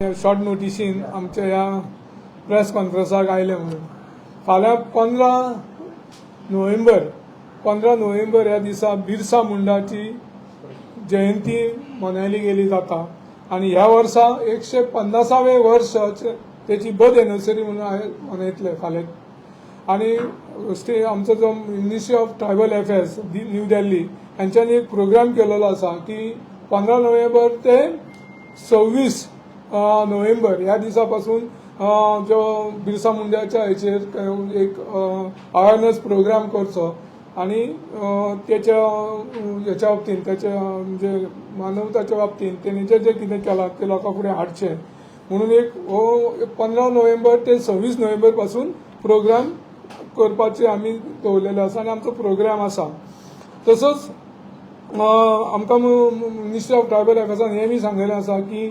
Short नोटिसीन आमच्या ह्या press कॉन्फरन्साक आयले म्हणून फाल्यां 15 नोव्हेंबर ह्या दिसा बिरसा मुंडाची जयंती मनयली गेली जाता आणि ह्या वर्सा 150वें वर्ष त्याची बर्थ एनिवर्सरी म्हणून मनयतले फाल्यां. आणि आमचो जो Ministry of Tribal Affairs New Delhi हांच्यानी एक प्रोग्राम केलेलो आसा की 15 नोव्हेंबर ते 26 नोव्हेंबर ह्या दिसापासून जो बिरसा मुंडाच्या हेचेर एक अवेअरनेस प्रोग्राम करचो आणि त्याच्या ह्याच्या बाबतींत त्याच्या म्हणजे मानवताच्या बाबतींत तेणे जे कितें केलां ते लोकां फुडें हाडचें म्हणून एक 15 नोव्हेंबर ते 26 नोव्हेंबर पासून प्रोग्राम करपाचे आमी दवरलेले आसा आणि आमचो प्रोग्राम आसा. तसोच आमकां मिनिस्ट्री ऑफ ट्रायबल अफेअर्सान हेंय सांगलेलें आसा की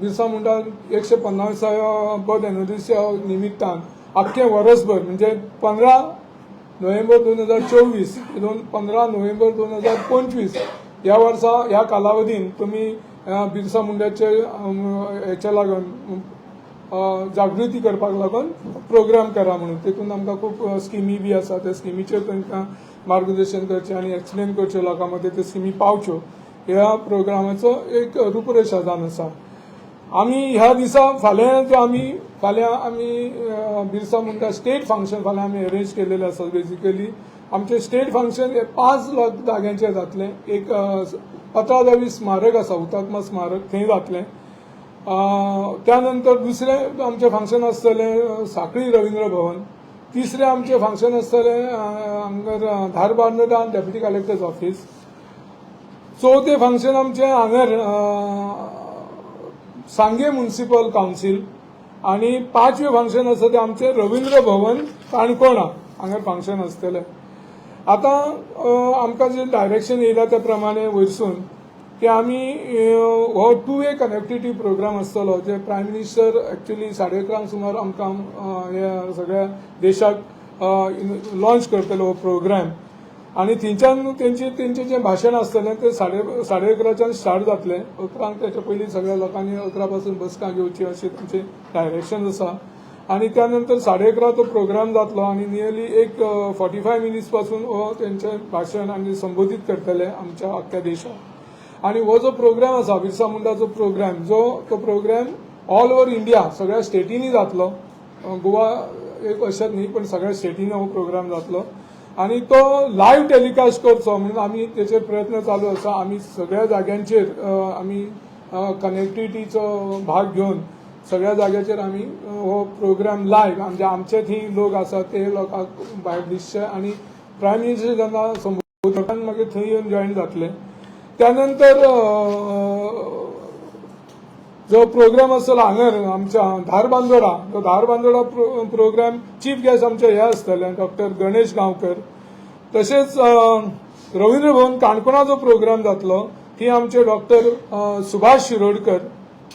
बिरसा मुंडा 150व्या बर्थ एनिवर्सरी निमित्तान आख्खें वर्सभर म्हणजे 15 नोव्हेंबर 2024 15 नोव्हेंबर 2025 ह्या वर्सा ह्या कालावधीन तुमी बिरसा मुंडाचे हेच्या लागून जागृती करपाक लागून प्रोग्राम करा म्हणून. तेतून आमकां खूब स्किमी बी आसा त्या स्किमीचेर तांकां मार्गदर्शन करचें आनी एक्सप्लेन करचें लोकां मदें त्यो स्किमी पावच्यो ह्या प्रोग्रामाचो एक रूपरेषा जावन आसा. आमी ह्या दिसा फाल्यां आमी बिरसा मुंडा स्टेट फंक्शन फाल्यां आमी अरेंज केलेलें आसा. बेसिकली आमचें स्टेट फंक्शन 5 जाग्यांचेर जातलें. एक पत्रादेवी स्मारक आसा हुतात्मा स्मारक थंय जातलें. त्यानंतर दुसरें आमचें फंक्शन आसतलें सांखळी रवींद्र भवन. तिसरें आमचें फंक्शन आसतलें हांगर धारबांदोडा डेप्युटी कलेक्टर्स ऑफिस. चवथें फंक्शन आमचें हांगर सांगे म्युनिसिपल कावन्सील आणि 5वें फंक्शन आसा तें आमचें रवींद्र भवन काणकोणा हांगर फंक्शन आसतलें. आतां आमकां जे डायरेक्शन येयला त्या प्रमाणे वयरसून की आमी हो 2-वे कनेक्टिविटी प्रोग्राम आसतलो जे प्रायम मिनिस्टर एक्चुअली 11:30 सुमार आमकां ह्या सगळ्या देशाक लॉन्च करतलो हो प्रोग्राम आणि थंयच्यान तेंचें जें भाशण आसतलें तें 11:30 स्टार्ट जातलें. 11 तेच्या पयलीं सगळ्या लोकांनी 11 पासून बसका घेवची अशें तेंचें डायरेक्शन आसा आणि त्यानंतर 11:30 तो प्रोग्राम जातलो आणि नियरली एक 45 मिनिट्स पासून हो तेंचें भाशण आनी संबोधीत करतले आमच्या आख्ख्या देशाक. आणि हो जो प्रोग्राम आसा बिरसा मुंडाचो प्रोग्राम तो प्रोग्राम ऑल ओव्हर इंडिया सगळ्या स्टेटींनी जातलो. गोवा एक अशेंच न्ही पण सगळ्या स्टेटींनी हो प्रोग्राम जातलो आणि तो लायव्ह टेलिकास्ट करचो म्हणून आमी तेचेर प्रयत्न चालू आसा. आमी सगळ्या जाग्यांचेर आमी कनेक्टिविटीचो भाग घेवन सगळ्या जाग्याचेर आमी हो प्रोग्राम लायव्ह म्हणजे आमचे थंय लोक आसा ते लोकांक भायर दिसचे आणि प्रायम मिनिस्टर जेन्ना संबोधन मागीर थंय येवन जॉयन जातले. त्यानंतर जो प्रोग्राम आसतलो हांगर आमच्या धारबांदोडा तो धारबांदोडा प्रोग्राम चीफ गेस्ट आमचे हे आसतले डॉक्टर गणेश गांवकर. तशेंच रवींद्र भवन काणकोणा जो प्रोग्राम जातलो थंय आमचे डॉक्टर सुभाष शिरोडकर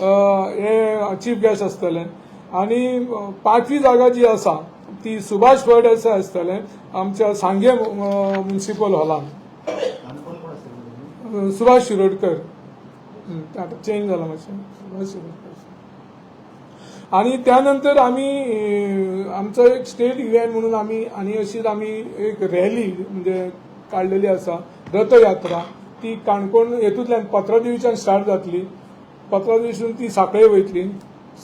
हे चीफ गेस्ट आसतले. आणि 5वी जागा जी आसा ती सुभाष फळदेसाय आसतले आमच्या सांगे म्युनिसिपल हॉलान. सुभाष शिरोडकर आता चेंज जाला मातशें सुभाष शिरोडकर. आणि त्यानंतर आमी आमचो एक स्टेट इव्हेंट म्हणून आनी अशीच आमी एक रॅली म्हणजे काडलेली आसा रथयात्रा. ती काणकोण हेतूंतल्यान पत्रादेवीच्यान स्टार्ट जातली. पत्रादेवीसून ती सांखळे वयतली.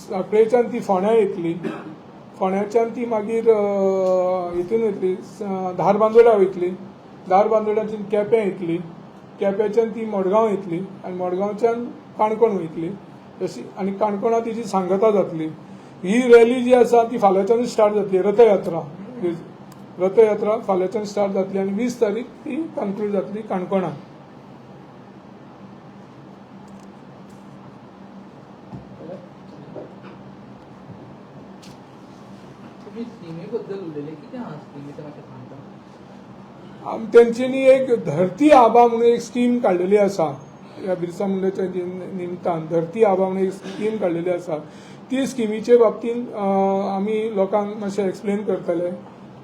सांखळेच्यान ती फोंड्या येतली. फोंड्याच्यान ती मागीर हितून येतली धारबांदोडा वयतली. धारबांदोड्याच्यान केपें येतली. केप्याच्यान ती मडगांव येतली आणि मडगांवच्यान काणकोण वयतली अशी आणि काणकोणा तिची सांगता जातली. ही रॅली जी आसा ती फाल्यांच्यान स्टार्ट जातली. रथयात्रा फाल्यांच्यान स्टार्ट जातली आणि 20 तारीख ती कन्क्लूड जातली काणकोणा. तेंच्यांनी एक धरती आबा म्हणून एक स्कीम काडलेली आसा ह्या बिरसा मुंडाच्या निमतान. धरती आबा म्हणून एक स्कीम काडलेली आसा. ती स्किमीचे बाबतींत आमी लोकांक मातशें एक्सप्लेन करतले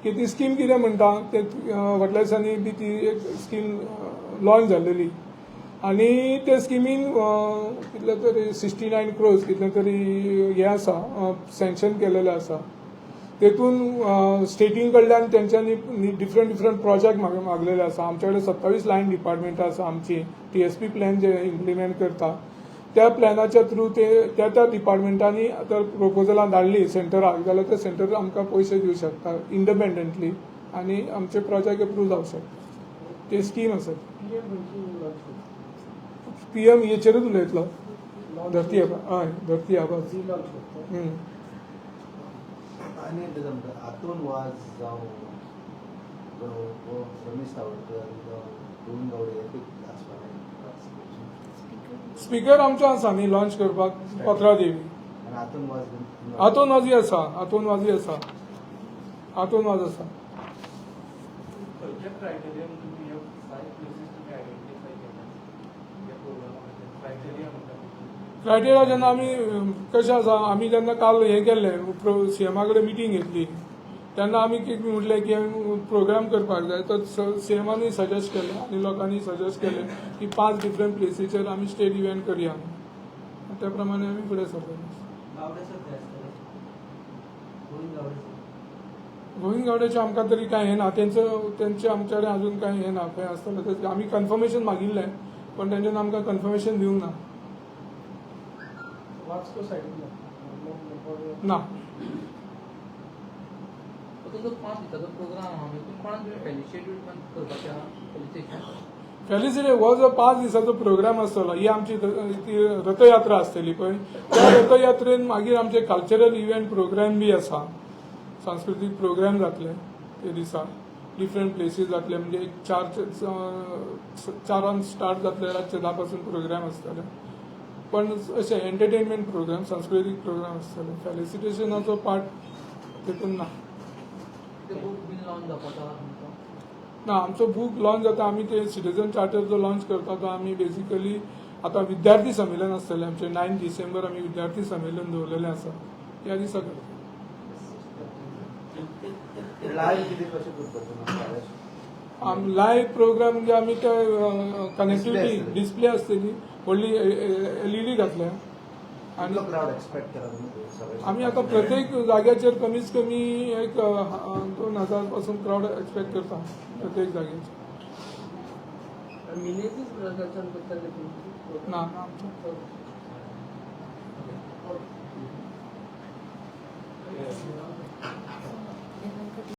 की ती स्कीम कितें म्हणटा ते फाटल्या दिसांनी बी ती एक स्कीम लॉन्च जाल्लेली आणि ते स्किमीन कितले तरी 69 crores कितले तरी हे आसा सँक्शन केलेले आसा. तेतून स्टेटीन कडल्यान तेंच्यांनी डिफरंट प्रोजेक्ट मागलेले आसा. आमचे कडेन 27 लायन डिपार्टमेंटां आसा आमची TSP प्लॅन जे इम्प्लिमेंट करता त्या प्लॅनाच्या थ्रू ते त्या डिपार्टमेंटांनी आतां प्रपोजलां धाडली सेंटराक जाल्यार ते सेंटर आमकां पयशे दिवंक शकता इंडिपेंडंटली आनी आमचे प्रोजेक्ट अप्रूव जावंक शकता. ते स्कीम आसा. PM हेचेरूच उलयतलो धरती आबा हय धरती आबा. आनी हातून वाज जावं रमेश सावळकर गोविंद गावडे स्पीकर आमचो आसा न्ही लॉन्च करपाक 15 देवी. हातून वाज हातून वाजी आसा हातून वाजी आसा हातून वाज आसा. क्रायटेरिया जेन्ना आमी कशें आसा आमी जेन्ना काल हें केल्लें सीएमा कडेन मिटींग घेतली तेन्ना आमी म्हटलें की प्रोग्राम करपाक जाय तर सीएमानी सजेस्ट केलें आनी लोकांनी सजेस्ट केलें की 5 डिफरंट प्लेसीचेर आमी स्टेट इव्हेंट करया. त्या प्रमाणे आमी फुडें सरले. गोविंद गावडेचें आमकां तरी कांय हें ना तेंचे आमचे कडेन अजून कांय हें ना खंय आसतलें ते आमी कन्फर्मेशन मागिल्लें पण तेंच्यान आमकां कन्फर्मेशन दिवंक ना. ना फेलिसिटी हो जो 5 दिसाचो प्रोग्राम आसतलो ही आमची रथयात्रा आसतली पळय त्या रथयात्रेन मागीर आमचे कल्चरल इव्हेंट प्रोग्राम बी आसा. सांस्कृतीक प्रोग्राम जातले ते दिसा डिफरंट प्लेसीस जातले म्हणजे एक 4 स्टार्ट जातले रातचे 10 पासून प्रोग्राम आसतले पण अशे एंटरटेनमेंट प्रोग्राम सांस्कृतीक प्रोग्राम आसतले. फेलिसिटेशनाचो पार्ट तेतून ना. ना आमचो बूक लॉन्च जाता आमी ते सिटीजन चार्टर जो लॉन्च करता तो आमी बेसिकली आतां विद्यार्थी संमेलन आसतलें आमचें 9 डिसेंबर आमी विद्यार्थी संमेलन दवरलेलें आसा ह्या दिसा करता. लायव्ह प्रोग्राम म्हणजे आमी ते कनेक्टिविटी डिस्प्ले आसतली व्हडली LED घातल्या आनी आमी आतां प्रत्येक जाग्याचेर कमीत कमी एक 2000 पासून क्रावड एक्सपेक्ट करता प्रत्येक जाग्याचेर. ना